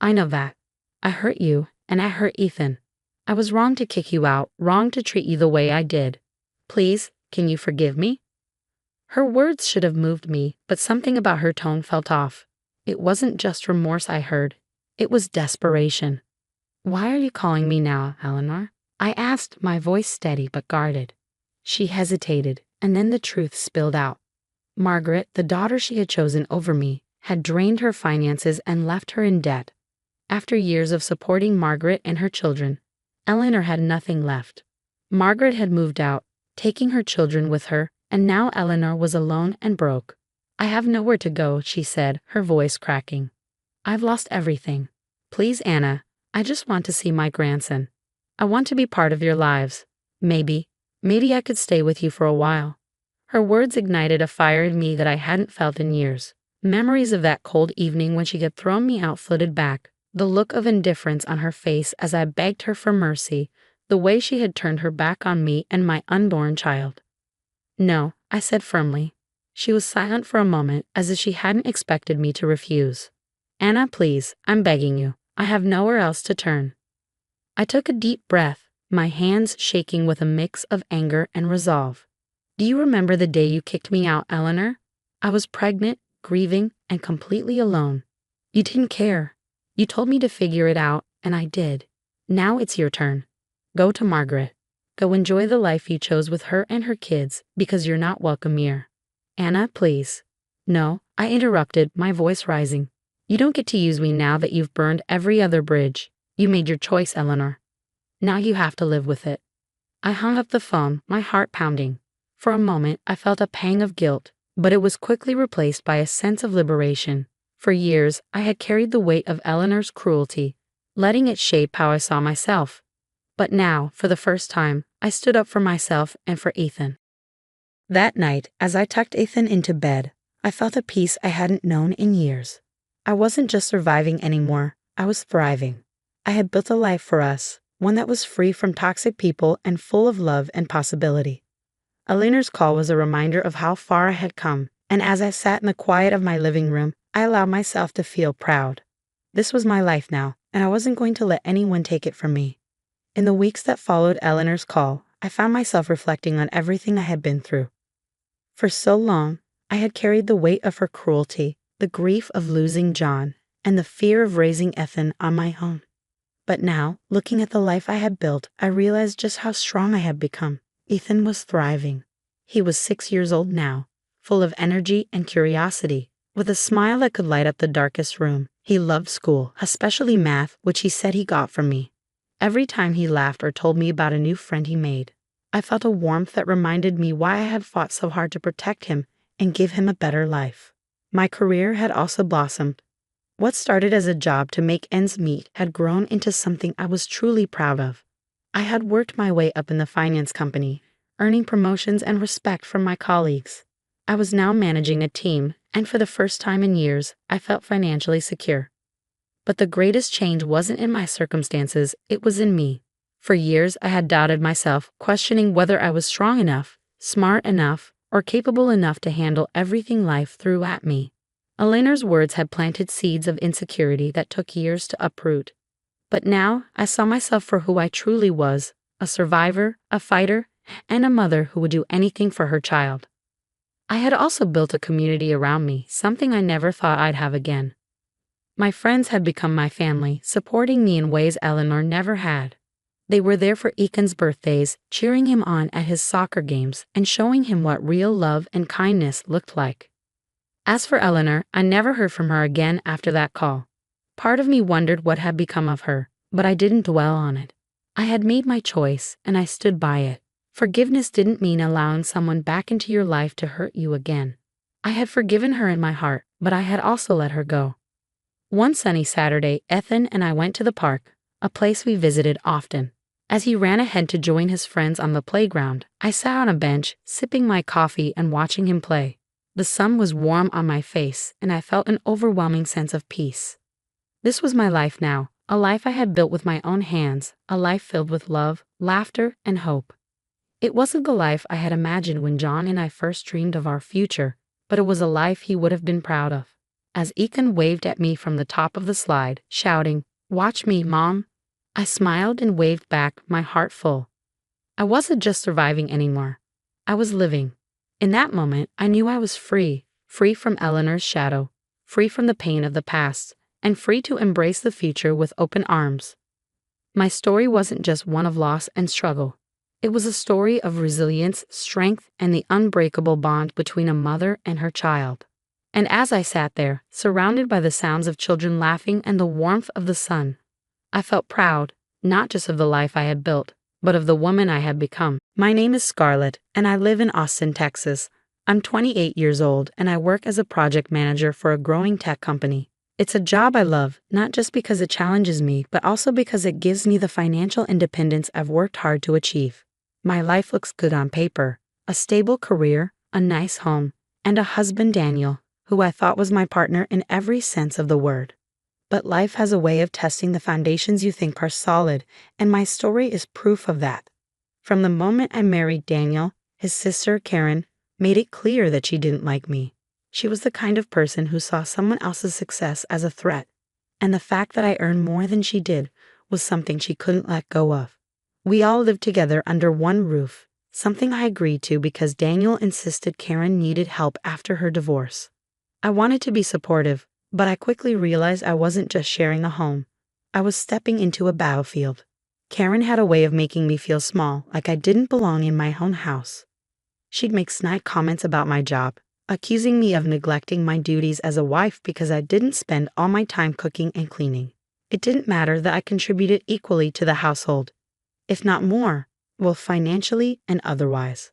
Speaker 1: I know that. I hurt you, and I hurt Ethan. I was wrong to kick you out, wrong to treat you the way I did. Please, can you forgive me?" Her words should have moved me, but something about her tone felt off. It wasn't just remorse I heard. It was desperation. "Why are you calling me now, Eleanor?" I asked, my voice steady but guarded. She hesitated, and then the truth spilled out. Margaret, the daughter she had chosen over me, had drained her finances and left her in debt. After years of supporting Margaret and her children, Eleanor had nothing left. Margaret had moved out, taking her children with her, and now Eleanor was alone and broke. "I have nowhere to go," she said, her voice cracking. "I've lost everything. Please, Anna, I just want to see my grandson. I want to be part of your lives. Maybe I could stay with you for a while." Her words ignited a fire in me that I hadn't felt in years. Memories of that cold evening when she had thrown me out flooded back, the look of indifference on her face as I begged her for mercy, the way she had turned her back on me and my unborn child. "No," I said firmly. She was silent for a moment, as if she hadn't expected me to refuse. "Anna, please, I'm begging you. I have nowhere else to turn." I took a deep breath, my hands shaking with a mix of anger and resolve. "Do you remember the day you kicked me out, Eleanor? I was pregnant, grieving, and completely alone. You didn't care. You told me to figure it out, and I did. Now it's your turn. Go to Margaret. Go enjoy the life you chose with her and her kids, because you're not welcome here." "Anna, please." "No," I interrupted, my voice rising. "You don't get to use me now that you've burned every other bridge. You made your choice, Eleanor. Now you have to live with it." I hung up the phone, my heart pounding. For a moment, I felt a pang of guilt, but it was quickly replaced by a sense of liberation. For years, I had carried the weight of Eleanor's cruelty, letting it shape how I saw myself. But now, for the first time, I stood up for myself and for Ethan. That night, as I tucked Ethan into bed, I felt a peace I hadn't known in years. I wasn't just surviving anymore, I was thriving. I had built a life for us, one that was free from toxic people and full of love and possibility. Eleanor's call was a reminder of how far I had come, and as I sat in the quiet of my living room, I allowed myself to feel proud. This was my life now, and I wasn't going to let anyone take it from me. In the weeks that followed Eleanor's call, I found myself reflecting on everything I had been through. For so long, I had carried the weight of her cruelty, the grief of losing John, and the fear of raising Ethan on my own. But now, looking at the life I had built, I realized just how strong I had become. Ethan was thriving. He was 6 years old now, full of energy and curiosity, with a smile that could light up the darkest room. He loved school, especially math, which he said he got from me. Every time he laughed or told me about a new friend he made, I felt a warmth that reminded me why I had fought so hard to protect him and give him a better life. My career had also blossomed. What started as a job to make ends meet had grown into something I was truly proud of. I had worked my way up in the finance company, earning promotions and respect from my colleagues. I was now managing a team, and for the first time in years, I felt financially secure. But the greatest change wasn't in my circumstances, it was in me. For years, I had doubted myself, questioning whether I was strong enough, smart enough, or capable enough to handle everything life threw at me. Eleanor's words had planted seeds of insecurity that took years to uproot. But now, I saw myself for who I truly was, a survivor, a fighter, and a mother who would do anything for her child. I had also built a community around me, something I never thought I'd have again. My friends had become my family, supporting me in ways Eleanor never had. They were there for Eakin's birthdays, cheering him on at his soccer games and showing him what real love and kindness looked like. As for Eleanor, I never heard from her again after that call. Part of me wondered what had become of her, but I didn't dwell on it. I had made my choice, and I stood by it. Forgiveness didn't mean allowing someone back into your life to hurt you again. I had forgiven her in my heart, but I had also let her go. One sunny Saturday, Ethan and I went to the park, a place we visited often. As he ran ahead to join his friends on the playground, I sat on a bench, sipping my coffee and watching him play. The sun was warm on my face, and I felt an overwhelming sense of peace. This was my life now, a life I had built with my own hands, a life filled with love, laughter, and hope. It wasn't the life I had imagined when John and I first dreamed of our future, but it was a life he would have been proud of. As Eakin waved at me from the top of the slide, shouting, "Watch me, Mom," I smiled and waved back, my heart full. I wasn't just surviving anymore. I was living. In that moment, I knew I was free, free from Eleanor's shadow, free from the pain of the past, and free to embrace the future with open arms. My story wasn't just one of loss and struggle. It was a story of resilience, strength, and the unbreakable bond between a mother and her child. And as I sat there, surrounded by the sounds of children laughing and the warmth of the sun, I felt proud, not just of the life I had built, but of the woman I had become. My name is Scarlett, and I live in Austin, Texas. I'm 28 years old, and I work as a project manager for a growing tech company. It's a job I love, not just because it challenges me, but also because it gives me the financial independence I've worked hard to achieve. My life looks good on paper: a stable career, a nice home, and a husband, Daniel, who I thought was my partner in every sense of the word. But life has a way of testing the foundations you think are solid, and my story is proof of that. From the moment I married Daniel, his sister, Karen, made it clear that she didn't like me. She was the kind of person who saw someone else's success as a threat, and the fact that I earned more than she did was something she couldn't let go of. We all lived together under one roof, something I agreed to because Daniel insisted Karen needed help after her divorce. I wanted to be supportive, but I quickly realized I wasn't just sharing a home. I was stepping into a battlefield. Karen had a way of making me feel small, like I didn't belong in my own house. She'd make snide comments about my job, accusing me of neglecting my duties as a wife because I didn't spend all my time cooking and cleaning. It didn't matter that I contributed equally to the household, if not more, both financially and otherwise.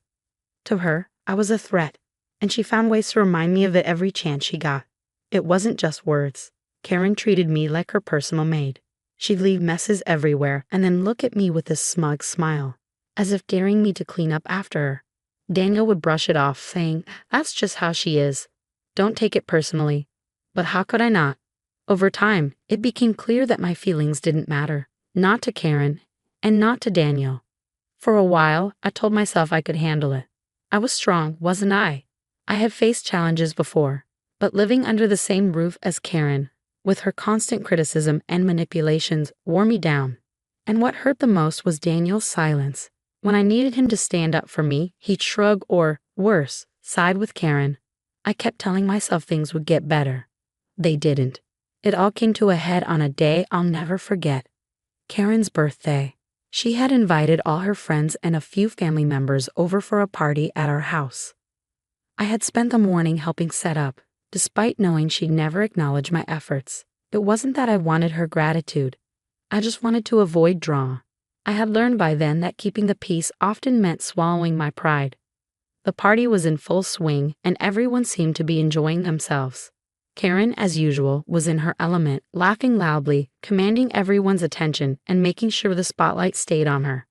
Speaker 1: To her, I was a threat, and she found ways to remind me of it every chance she got. It wasn't just words. Karen treated me like her personal maid. She'd leave messes everywhere and then look at me with a smug smile, as if daring me to clean up after her. Daniel would brush it off, saying, "That's just how she is. Don't take it personally." But how could I not? Over time, it became clear that my feelings didn't matter, not to Karen, and not to Daniel. For a while, I told myself I could handle it. I was strong, wasn't I? I had faced challenges before, but living under the same roof as Karen, with her constant criticism and manipulations, wore me down. And what hurt the most was Daniel's silence. When I needed him to stand up for me, he'd shrug or, worse, side with Karen. I kept telling myself things would get better. They didn't. It all came to a head on a day I'll never forget. Karen's birthday. She had invited all her friends and a few family members over for a party at our house. I had spent the morning helping set up, despite knowing she'd never acknowledge my efforts. It wasn't that I wanted her gratitude. I just wanted to avoid drama. I had learned by then that keeping the peace often meant swallowing my pride. The party was in full swing, and everyone seemed to be enjoying themselves. Karen, as usual, was in her element, laughing loudly, commanding everyone's attention, and making sure the spotlight stayed on her.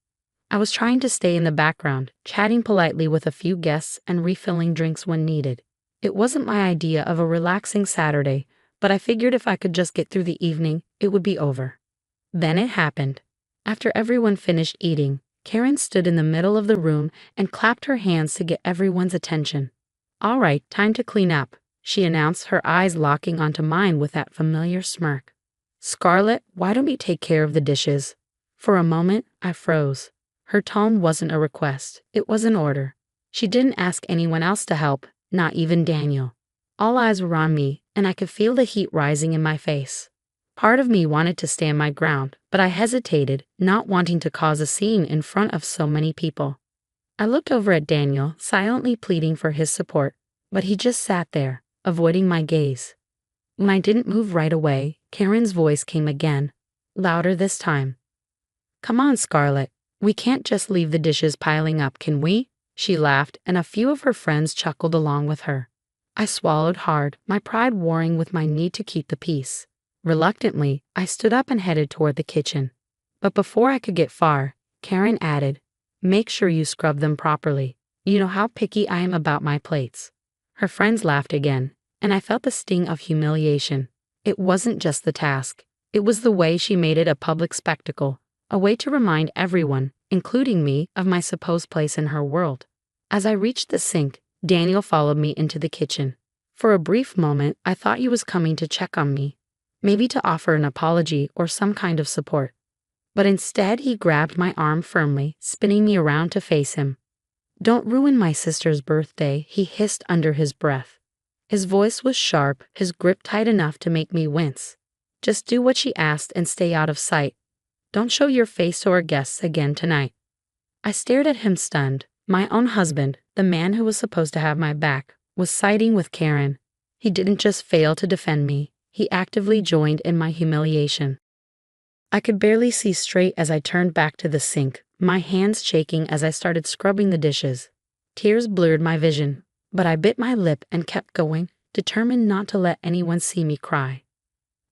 Speaker 1: I was trying to stay in the background, chatting politely with a few guests and refilling drinks when needed. It wasn't my idea of a relaxing Saturday, but I figured if I could just get through the evening, it would be over. Then it happened. After everyone finished eating, Karen stood in the middle of the room and clapped her hands to get everyone's attention. "All right, time to clean up," she announced, her eyes locking onto mine with that familiar smirk. "Scarlett, why don't we take care of the dishes?" For a moment, I froze. Her tone wasn't a request, it was an order. She didn't ask anyone else to help, not even Daniel. All eyes were on me, and I could feel the heat rising in my face. Part of me wanted to stand my ground, but I hesitated, not wanting to cause a scene in front of so many people. I looked over at Daniel, silently pleading for his support, but he just sat there, avoiding my gaze. When I didn't move right away, Karen's voice came again, louder this time. "Come on, Scarlett. We can't just leave the dishes piling up, can we?" She laughed, and a few of her friends chuckled along with her. I swallowed hard, my pride warring with my need to keep the peace. Reluctantly, I stood up and headed toward the kitchen. But before I could get far, Karen added, "Make sure you scrub them properly. You know how picky I am about my plates." Her friends laughed again, and I felt the sting of humiliation. It wasn't just the task. It was the way she made it a public spectacle, a way to remind everyone, including me, of my supposed place in her world. As I reached the sink, Daniel followed me into the kitchen. For a brief moment, I thought he was coming to check on me, maybe to offer an apology or some kind of support. But instead, he grabbed my arm firmly, spinning me around to face him. "Don't ruin my sister's birthday," he hissed under his breath. His voice was sharp, his grip tight enough to make me wince. "Just do what she asked and stay out of sight. Don't show your face to our guests again tonight." I stared at him stunned. My own husband, the man who was supposed to have my back, was siding with Karen. He didn't just fail to defend me, he actively joined in my humiliation. I could barely see straight as I turned back to the sink, my hands shaking as I started scrubbing the dishes. Tears blurred my vision, but I bit my lip and kept going, determined not to let anyone see me cry.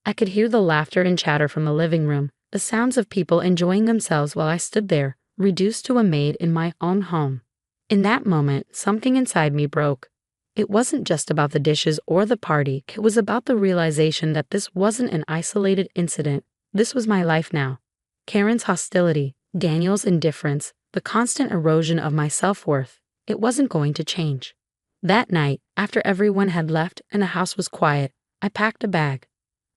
Speaker 1: I could hear the laughter and chatter from the living room, the sounds of people enjoying themselves while I stood there, reduced to a maid in my own home. In that moment, something inside me broke. It wasn't just about the dishes or the party, it was about the realization that this wasn't an isolated incident. This was my life now. Karen's hostility, Daniel's indifference, the constant erosion of my self-worth. It wasn't going to change. That night, after everyone had left and the house was quiet, I packed a bag.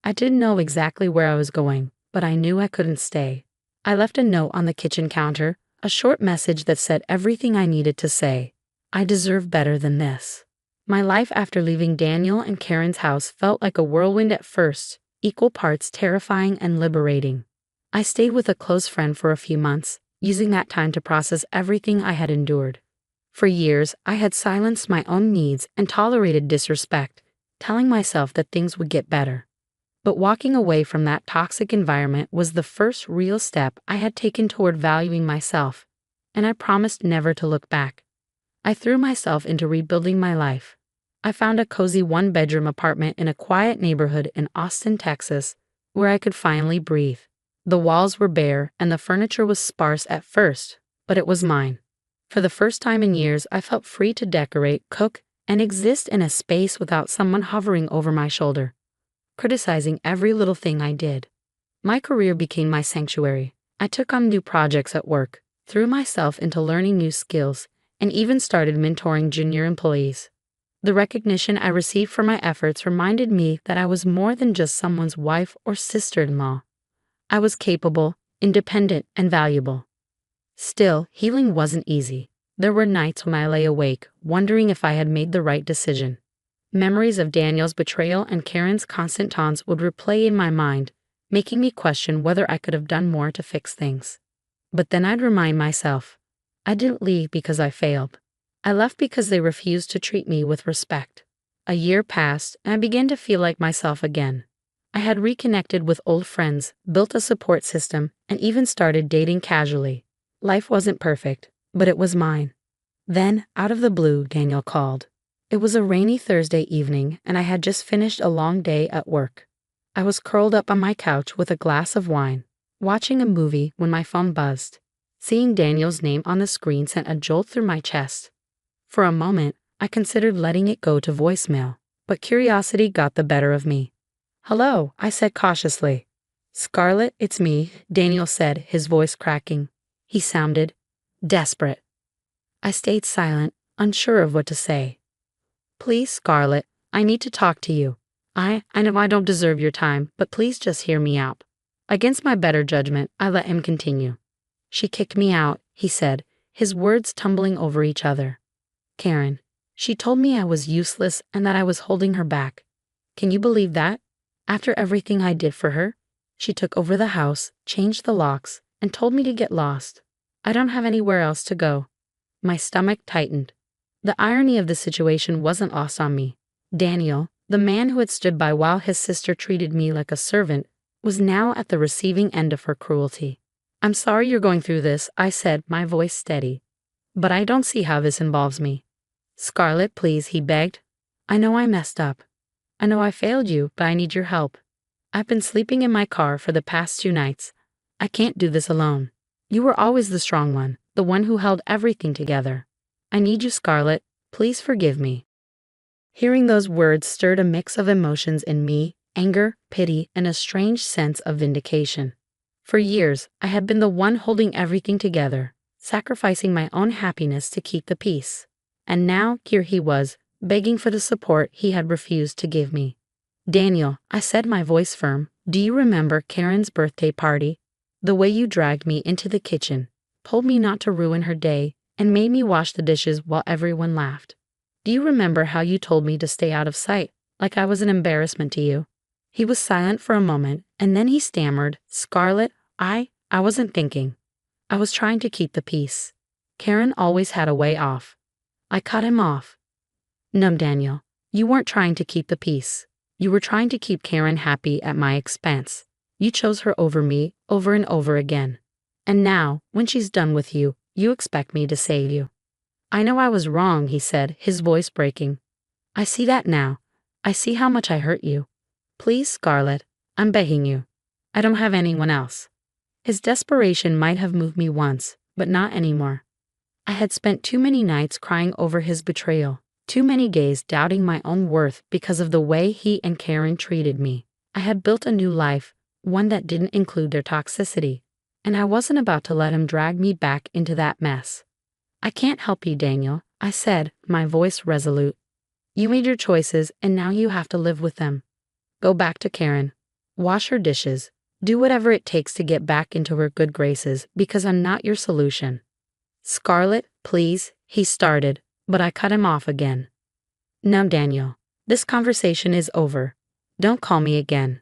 Speaker 1: I didn't know exactly where I was going, but I knew I couldn't stay. I left a note on the kitchen counter, a short message that said everything I needed to say. I deserve better than this. My life after leaving Daniel and Karen's house felt like a whirlwind at first, equal parts terrifying and liberating. I stayed with a close friend for a few months, using that time to process everything I had endured. For years, I had silenced my own needs and tolerated disrespect, telling myself that things would get better. But walking away from that toxic environment was the first real step I had taken toward valuing myself, and I promised never to look back. I threw myself into rebuilding my life. I found a cozy one-bedroom apartment in a quiet neighborhood in Austin, Texas, where I could finally breathe. The walls were bare and the furniture was sparse at first, but it was mine. For the first time in years, I felt free to decorate, cook, and exist in a space without someone hovering over my shoulder, criticizing every little thing I did. My career became my sanctuary. I took on new projects at work, threw myself into learning new skills, and even started mentoring junior employees. The recognition I received for my efforts reminded me that I was more than just someone's wife or sister-in-law. I was capable, independent, and valuable. Still, healing wasn't easy. There were nights when I lay awake, wondering if I had made the right decision. Memories of Daniel's betrayal and Karen's constant taunts would replay in my mind, making me question whether I could have done more to fix things. But then I'd remind myself, I didn't leave because I failed. I left because they refused to treat me with respect. A year passed, and I began to feel like myself again. I had reconnected with old friends, built a support system, and even started dating casually. Life wasn't perfect, but it was mine. Then, out of the blue, Daniel called. It was a rainy Thursday evening, and I had just finished a long day at work. I was curled up on my couch with a glass of wine, watching a movie when my phone buzzed. Seeing Daniel's name on the screen sent a jolt through my chest. For a moment, I considered letting it go to voicemail, but curiosity got the better of me. "Hello," I said cautiously. "Scarlett, it's me," Daniel said, his voice cracking. He sounded desperate. I stayed silent, unsure of what to say. "Please, Scarlett, I need to talk to you. I know I don't deserve your time, but please just hear me out." Against my better judgment, I let him continue. "She kicked me out," he said, his words tumbling over each other. "Karen, she told me I was useless and that I was holding her back. Can you believe that? After everything I did for her, she took over the house, changed the locks, and told me to get lost. I don't have anywhere else to go. My stomach tightened. The irony of the situation wasn't lost on me. Daniel, the man who had stood by while his sister treated me like a servant, was now at the receiving end of her cruelty. "I'm sorry you're going through this," I said, my voice steady. "But I don't see how this involves me." "Scarlett, please," he begged. "I know I messed up. I know I failed you, but I need your help. I've been sleeping in my car for the past 2 nights. I can't do this alone. You were always the strong one, the one who held everything together. I need you, Scarlett. Please forgive me." Hearing those words stirred a mix of emotions in me: anger, pity, and a strange sense of vindication. For years, I had been the one holding everything together, sacrificing my own happiness to keep the peace. And now, here he was, begging for the support he had refused to give me. "Daniel," I said, my voice firm, "do you remember Karen's birthday party? The way you dragged me into the kitchen, told me not to ruin her day, and made me wash the dishes while everyone laughed. Do you remember how you told me to stay out of sight, like I was an embarrassment to you?" He was silent for a moment, and then he stammered, "Scarlett, I wasn't thinking. I was trying to keep the peace. Karen always had a way off." I cut him off. "No, Daniel, you weren't trying to keep the peace. You were trying to keep Karen happy at my expense. You chose her over me, over and over again. And now, when she's done with you, you expect me to save you." "I know I was wrong," he said, his voice breaking. "I see that now. I see how much I hurt you. Please, Scarlett, I'm begging you. I don't have anyone else." His desperation might have moved me once, but not anymore. I had spent too many nights crying over his betrayal, too many days doubting my own worth because of the way he and Karen treated me. I had built a new life, one that didn't include their toxicity, and I wasn't about to let him drag me back into that mess. "I can't help you, Daniel," I said, my voice resolute. "You made your choices, and now you have to live with them. Go back to Karen. Wash her dishes. Do whatever it takes to get back into her good graces, because I'm not your solution." "Scarlett, please," he started, but I cut him off again. "No, Daniel. This conversation is over. Don't call me again."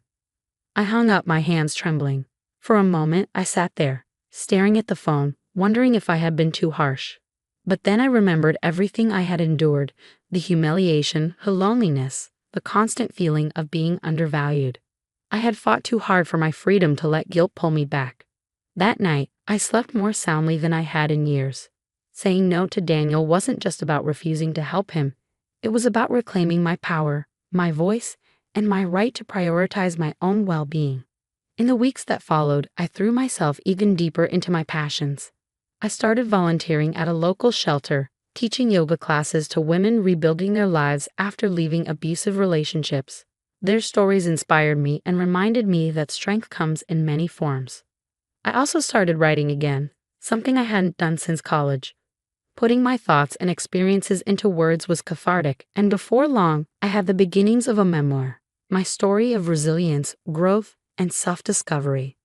Speaker 1: I hung up, my hands trembling. For a moment, I sat there, staring at the phone, wondering if I had been too harsh. But then I remembered everything I had endured: the humiliation, the loneliness, the constant feeling of being undervalued. I had fought too hard for my freedom to let guilt pull me back. That night, I slept more soundly than I had in years. Saying no to Daniel wasn't just about refusing to help him. It was about reclaiming my power, my voice, and my right to prioritize my own well-being. In the weeks that followed, I threw myself even deeper into my passions. I started volunteering at a local shelter, teaching yoga classes to women rebuilding their lives after leaving abusive relationships. Their stories inspired me and reminded me that strength comes in many forms. I also started writing again, something I hadn't done since college. Putting my thoughts and experiences into words was cathartic, and before long, I had the beginnings of a memoir, my story of resilience, growth, and self-discovery.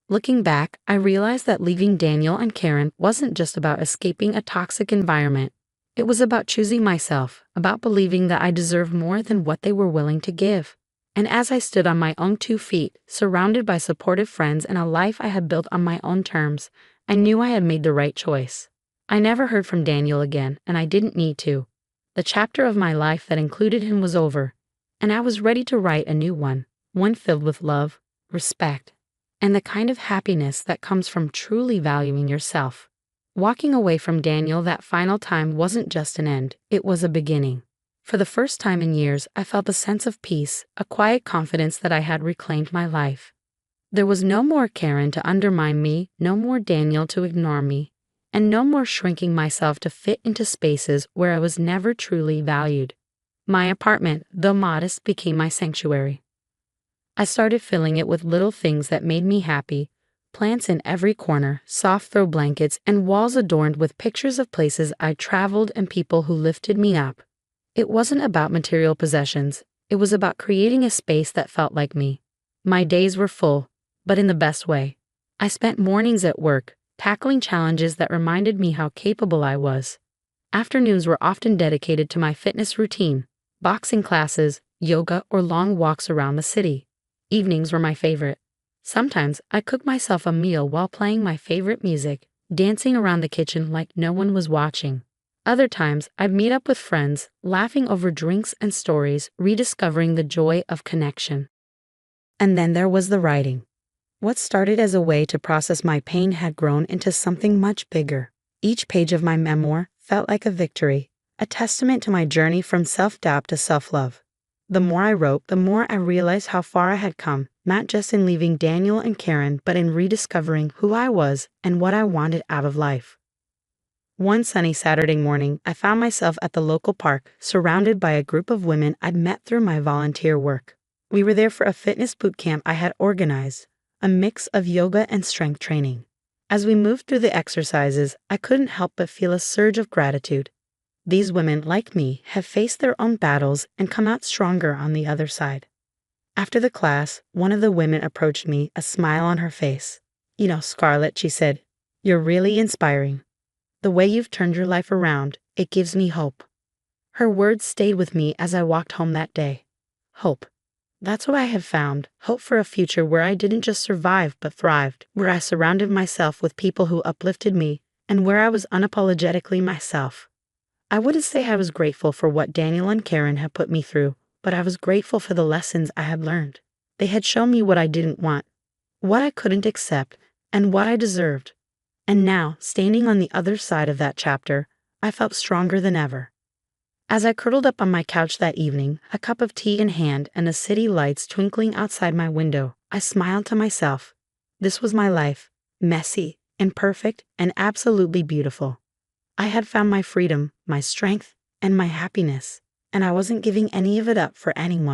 Speaker 1: Looking back, I realized that leaving Daniel and Karen wasn't just about escaping a toxic environment. It was about choosing myself, about believing that I deserved more than what they were willing to give. And as I stood on my own 2 feet, surrounded by supportive friends and a life I had built on my own terms, I knew I had made the right choice. I never heard from Daniel again, and I didn't need to. The chapter of my life that included him was over, and I was ready to write a new one filled with love, respect, and the kind of happiness that comes from truly valuing yourself. Walking away from Daniel that final time wasn't just an end, it was a beginning. For the first time in years, I felt a sense of peace, a quiet confidence that I had reclaimed my life. There was no more Karen to undermine me, no more Daniel to ignore me, and no more shrinking myself to fit into spaces where I was never truly valued. My apartment, though modest, became my sanctuary. I started filling it with little things that made me happy: plants in every corner, soft throw blankets, and walls adorned with pictures of places I'd traveled and people who lifted me up. It wasn't about material possessions. It was about creating a space that felt like me. My days were full, but in the best way. I spent mornings at work, tackling challenges that reminded me how capable I was. Afternoons were often dedicated to my fitness routine, boxing classes, yoga, or long walks around the city. Evenings were my favorite. Sometimes I cooked myself a meal while playing my favorite music, dancing around the kitchen like no one was watching. Other times, I'd meet up with friends, laughing over drinks and stories, rediscovering the joy of connection. And then there was the writing. What started as a way to process my pain had grown into something much bigger. Each page of my memoir felt like a victory, a testament to my journey from self-doubt to self-love. The more I wrote, the more I realized how far I had come, not just in leaving Daniel and Karen, but in rediscovering who I was and what I wanted out of life. One sunny Saturday morning, I found myself at the local park, surrounded by a group of women I'd met through my volunteer work. We were there for a fitness boot camp I had organized, a mix of yoga and strength training. As we moved through the exercises, I couldn't help but feel a surge of gratitude. These women, like me, have faced their own battles and come out stronger on the other side. After the class, one of the women approached me, a smile on her face. "You know, Scarlett," she said, "you're really inspiring. The way you've turned your life around, it gives me hope." Her words stayed with me as I walked home that day. Hope. That's what I have found, hope for a future where I didn't just survive but thrived, where I surrounded myself with people who uplifted me, and where I was unapologetically myself. I wouldn't say I was grateful for what Daniel and Karen had put me through, but I was grateful for the lessons I had learned. They had shown me what I didn't want, what I couldn't accept, and what I deserved. And now, standing on the other side of that chapter, I felt stronger than ever. As I curled up on my couch that evening, a cup of tea in hand and the city lights twinkling outside my window, I smiled to myself. This was my life, messy, imperfect, and absolutely beautiful. I had found my freedom, my strength, and my happiness, and I wasn't giving any of it up for anyone.